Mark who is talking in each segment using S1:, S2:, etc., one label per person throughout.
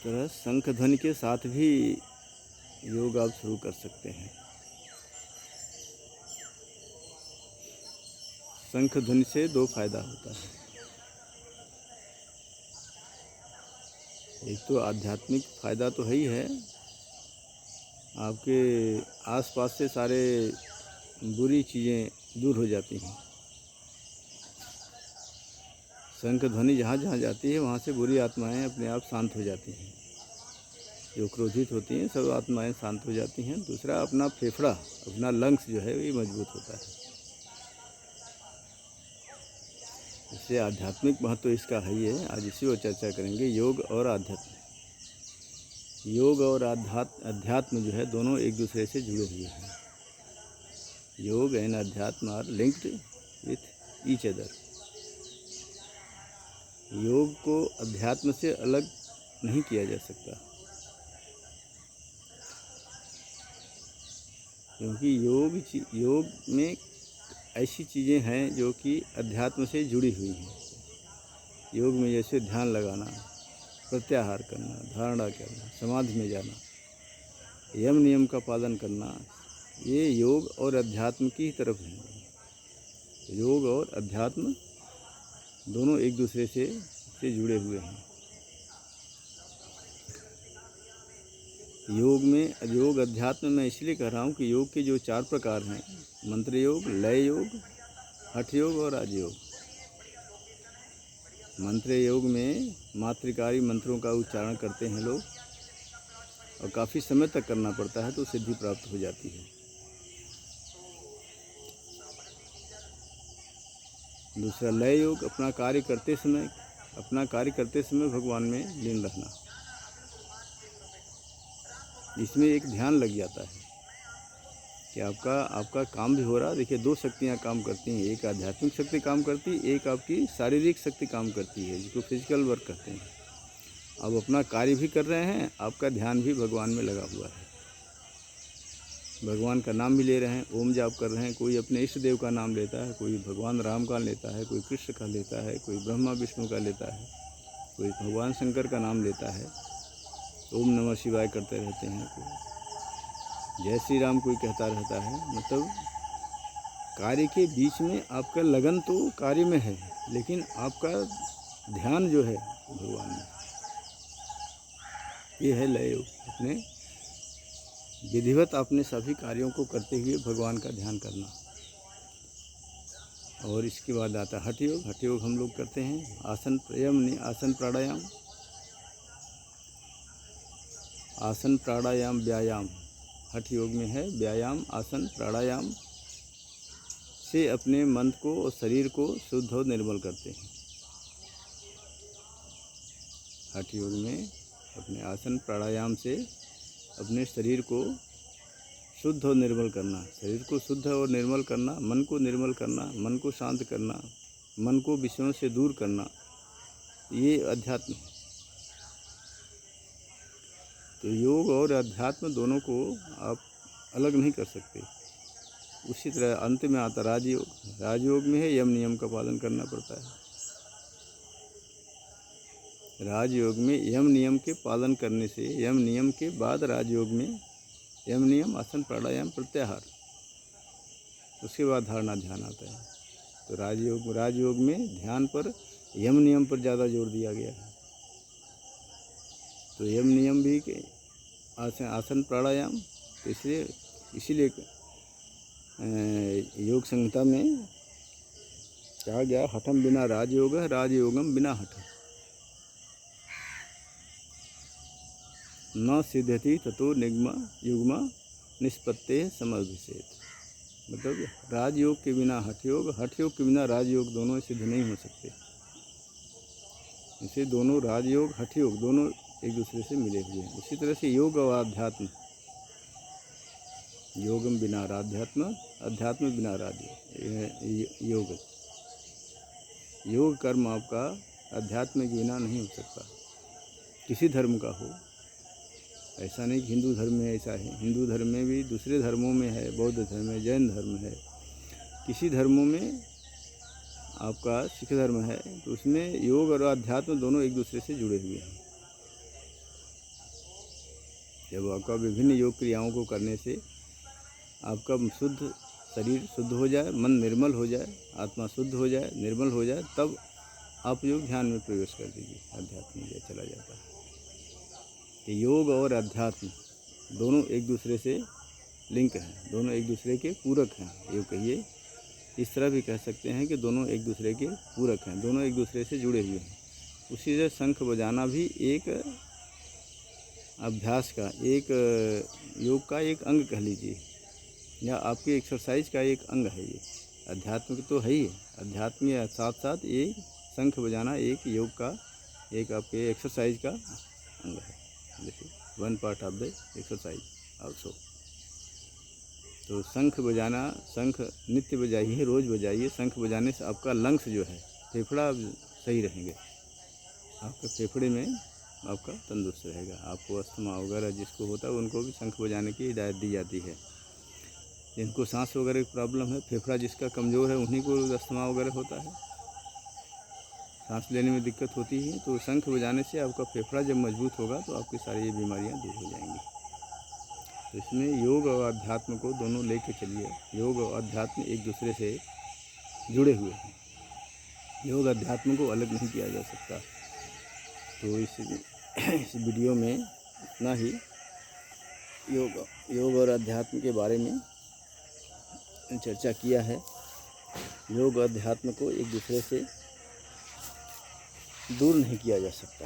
S1: तरह शंख ध्वनि के साथ भी योग आप शुरू कर सकते हैं। शंख ध्वनि से दो फायदा होता है। एक तो आध्यात्मिक फायदा तो है ही है, आपके आसपास से सारे बुरी चीज़ें दूर हो जाती हैं। शंख ध्वनि जहाँ जहाँ जाती है वहाँ से बुरी आत्माएं अपने आप शांत हो जाती हैं। जो क्रोधित होती हैं सब आत्माएं शांत हो जाती हैं। दूसरा, अपना फेफड़ा, अपना लंग्स जो है ये मजबूत होता है। इससे आध्यात्मिक महत्व तो इसका है ही है। आज इसी पर चर्चा करेंगे, योग और आध्यात्म। योग और अध्यात्म जो है दोनों एक दूसरे से जुड़े हुए हैं। Yoga and adhyatma are linked with each other. Yoga को अध्यात्म से अलग नहीं किया जा सकता, क्योंकि योग में ऐसी चीज़ें हैं जो कि अध्यात्म से जुड़ी हुई हैं। योग में जैसे ध्यान लगाना, प्रत्याहार करना, धारणा करना, समाधि में जाना, यम नियम का पालन करना, ये योग और अध्यात्म की तरफ है। योग और अध्यात्म दोनों एक दूसरे से जुड़े हुए हैं। योग अध्यात्म मैं इसलिए कह रहा हूँ कि योग के जो 4 प्रकार हैं, मंत्र योग, लय योग, हठ योग और राजयोग। मंत्र योग में मातृकारी मंत्रों का उच्चारण करते हैं लोग, और काफ़ी समय तक करना पड़ता है तो सिद्धि प्राप्त हो जाती है। दूसरा, लय योग, अपना कार्य करते समय भगवान में लीन रहना। इसमें एक ध्यान लग जाता है कि आपका काम भी हो रहा है। देखिए, 2 शक्तियाँ काम करती हैं, एक आध्यात्मिक शक्ति काम करती है, एक आपकी शारीरिक शक्ति काम करती है, जिसको फिजिकल वर्क कहते हैं। आप अपना कार्य भी कर रहे हैं, आपका ध्यान भी भगवान में लगा हुआ है। भगवान का नाम भी ले रहे हैं, ओम जाप कर रहे हैं। कोई अपने इष्ट देव का नाम लेता है, कोई भगवान राम का लेता है, कोई कृष्ण का लेता है, कोई ब्रह्मा विष्णु का लेता है, कोई भगवान शंकर का नाम लेता है। ओम नमः शिवाय करते रहते हैं, कोई जय श्री राम कोई कहता रहता है। मतलब कार्य के बीच में आपका लगन तो कार्य में है, लेकिन आपका ध्यान जो है भगवान में, ये है लय योग। अपने विधिवत अपने सभी कार्यों को करते हुए भगवान का ध्यान करना। और इसके बाद आता है हठ योग। हठ योग हम लोग करते हैं आसन प्राणायाम, आसन प्राणायाम व्यायाम। हठ योग में है व्यायाम, आसन प्राणायाम से अपने मन को और शरीर को शुद्ध और निर्मल करते हैं। हठ योग में अपने आसन प्राणायाम से अपने शरीर को शुद्ध और निर्मल करना, शरीर को शुद्ध और निर्मल करना, मन को निर्मल करना, मन को शांत करना, मन को विषयों से दूर करना, ये अध्यात्म है। तो योग और अध्यात्म दोनों को आप अलग नहीं कर सकते। उसी तरह अंत में आता राजयोग। राजयोग में है यम नियम का पालन करना पड़ता है। राजयोग में यम नियम के पालन करने से, यम नियम के बाद राजयोग में यम नियम, आसन प्राणायाम, प्रत्याहार, उसके बाद धारणा ध्यान आता है। तो राजयोग में ध्यान पर, यम नियम पर ज़्यादा जोर दिया गया है। तो यम नियम भी आसन प्राणायाम, तो इसीलिए योग संहिता में कहा गया, हठम बिना राजयोग, राजयोगम बिना हठ न सिद्ध्यति ततो निगम युग्म निष्पत्ते समभिषेध। मतलब राजयोग के बिना हठ योग, हठ योग के बिना राजयोग दोनों सिद्ध नहीं हो सकते। इसे दोनों राजयोग हठ योग दोनों एक दूसरे से मिले हुए हैं। उसी तरह से योग और अध्यात्म, योगम बिना आध्यात्म, अध्यात्म बिना राजयोग। योग कर्म आपका अध्यात्म के बिना नहीं हो सकता, किसी धर्म का हो। ऐसा नहीं कि हिंदू धर्म में ऐसा है, हिंदू धर्म में भी, दूसरे धर्मों में है, बौद्ध धर्म है, जैन धर्म है, किसी धर्मों में, आपका सिख धर्म है, तो उसमें योग और अध्यात्म दोनों एक दूसरे से जुड़े हुए हैं। जब आपका विभिन्न योग क्रियाओं को करने से आपका शुद्ध शरीर शुद्ध हो जाए, मन निर्मल हो जाए, आत्मा शुद्ध हो जाए, निर्मल हो जाए, तब आप योग ध्यान में प्रवेश कर दीजिए, अध्यात्म में चला जाता है। कि योग और अध्यात्म दोनों एक दूसरे से लिंक हैं, दोनों एक दूसरे के पूरक हैं। यूँ कहिए, इस तरह भी कह सकते हैं कि दोनों एक दूसरे के पूरक हैं, दोनों एक दूसरे से जुड़े हुए हैं। उसी से शंख बजाना भी एक अभ्यास का, एक योग का एक अंग कह लीजिए, या आपकी एक्सरसाइज का एक अंग है। ये अध्यात्म तो है ही, अध्यात्म के साथ साथ ये शंख बजाना एक योग का, एक आपके एक्सरसाइज का अंग है। देखिए, one part of the exercise also. तो शंख बजाना, शंख नित्य बजाइए, रोज़ बजाइए। शंख बजाने से आपका लंग्स जो है, फेफड़ा सही रहेंगे, आपके फेफड़े में आपका तंदुरुस्त रहेगा। आपको अस्थमा वगैरह जिसको होता है उनको भी शंख बजाने की हिदायत दी जाती है। जिनको सांस वगैरह की प्रॉब्लम है, फेफड़ा जिसका कमज़ोर है, उन्हीं को अस्थमा वगैरह होता है, सांस लेने में दिक्कत होती है। तो शंख बजाने से आपका फेफड़ा जब मजबूत होगा तो आपकी सारी ये बीमारियाँ दूर हो जाएंगी। तो इसमें योग और अध्यात्म को दोनों लेके चलिए। योग और अध्यात्म एक दूसरे से जुड़े हुए हैं, योग अध्यात्म को अलग नहीं किया जा सकता। तो इस वीडियो में इतना ही योग और अध्यात्म के बारे में चर्चा किया है। योग और अध्यात्म को एक दूसरे से दूर नहीं किया जा सकता।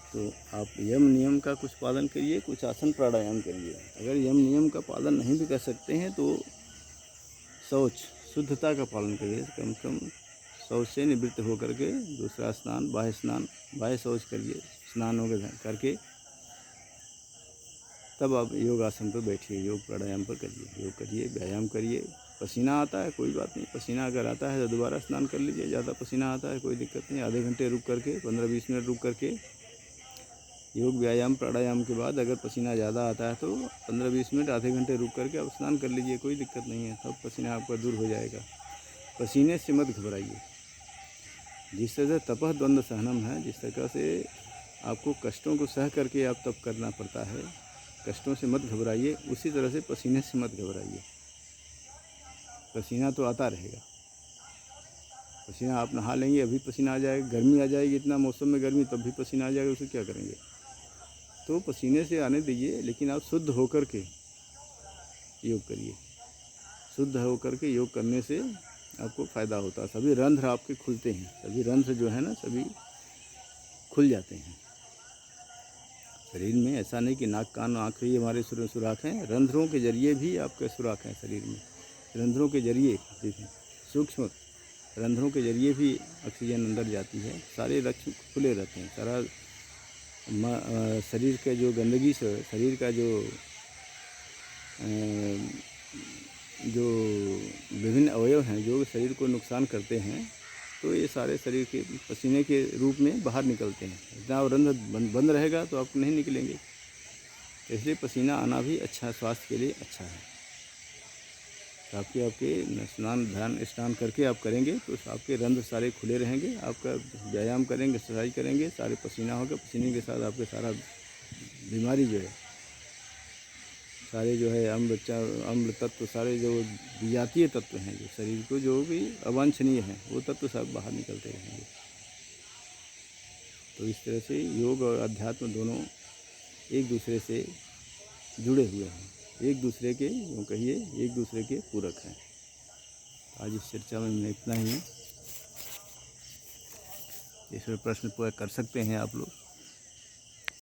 S1: तो आप यम नियम का कुछ पालन करिए, कुछ आसन प्राणायाम करिए। अगर यम नियम का पालन नहीं भी कर सकते हैं तो शौच शुद्धता का पालन करिए। कम से कम शौच से निवृत्त होकर के दूसरा स्नान, बाह्य शौच करिए। स्नान वगैरह करके तब आप योग आसन पर बैठिए, योग प्राणायाम पर करिए, योग करिए, व्यायाम करिए। पसीना आता है कोई बात नहीं, पसीना अगर आता है तो दोबारा स्नान कर लीजिए। ज़्यादा पसीना आता है कोई दिक्कत नहीं, आधे घंटे रुक करके, 15-20 मिनट रुक करके योग व्यायाम प्राणायाम के बाद अगर पसीना ज़्यादा आता है तो 15-20 मिनट, आधे घंटे रुक करके आप स्नान कर लीजिए, कोई दिक्कत नहीं है। सब पसीना आपका दूर हो जाएगा। पसीने से मत घबराइए। जिस तरह से तपः द्वंद्व सहनम है, जिस तरह से आपको कष्टों को सह करके आप तप करना पड़ता है, कष्टों से मत घबराइए। उसी तरह से पसीने से मत घबराइए। पसीना तो आता रहेगा, पसीना आप नहा लेंगे अभी पसीना आ जाएगा, गर्मी आ जाएगी, इतना मौसम में गर्मी, तब भी पसीना आ जाएगा, उसे क्या करेंगे। तो पसीने से आने दीजिए, लेकिन आप शुद्ध होकर के योग करिए। शुद्ध होकर के योग करने से आपको फ़ायदा होता है। सभी रंध्र आपके खुलते हैं, सभी रंध्र जो है ना, सभी खुल जाते हैं शरीर में। ऐसा नहीं कि नाक कान आँख ही हमारे सुराख हैं, रंध्रों के जरिए भी आपके सुराख हैं शरीर में। रंध्रों के जरिए, सूक्ष्म रंध्रों के जरिए भी ऑक्सीजन अंदर जाती है। सारे रक्त खुले रहते हैं। सारा शरीर के जो गंदगी से, शरीर का जो विभिन्न अवयव हैं जो शरीर को नुकसान करते हैं, तो ये सारे शरीर के पसीने के रूप में बाहर निकलते हैं। इतना रंध्र बंद रहेगा तो आप नहीं निकलेंगे। इसलिए पसीना आना भी अच्छा, स्वास्थ्य के लिए अच्छा है। तो आपके स्नान करके आप करेंगे तो आपके रंध्र सारे खुले रहेंगे। आपका व्यायाम करेंगे, एक्सरसाइज करेंगे, सारे पसीना होगा, पसीने के साथ आपके सारा बीमारी जो है, सारे जो है अम्ल तत्व, सारे जो विजातीय तत्व हैं जो शरीर को जो भी अवांछनीय हैं, वो तत्व सब बाहर निकलते रहेंगे। तो इस तरह से योग और अध्यात्म दोनों एक दूसरे से जुड़े हुए हैं, एक दूसरे के, यूँ कहिए, एक दूसरे के पूरक हैं। आज इस चर्चा में मैं इतना ही। इसमें प्रश्न पूरा कर सकते हैं आप लोग।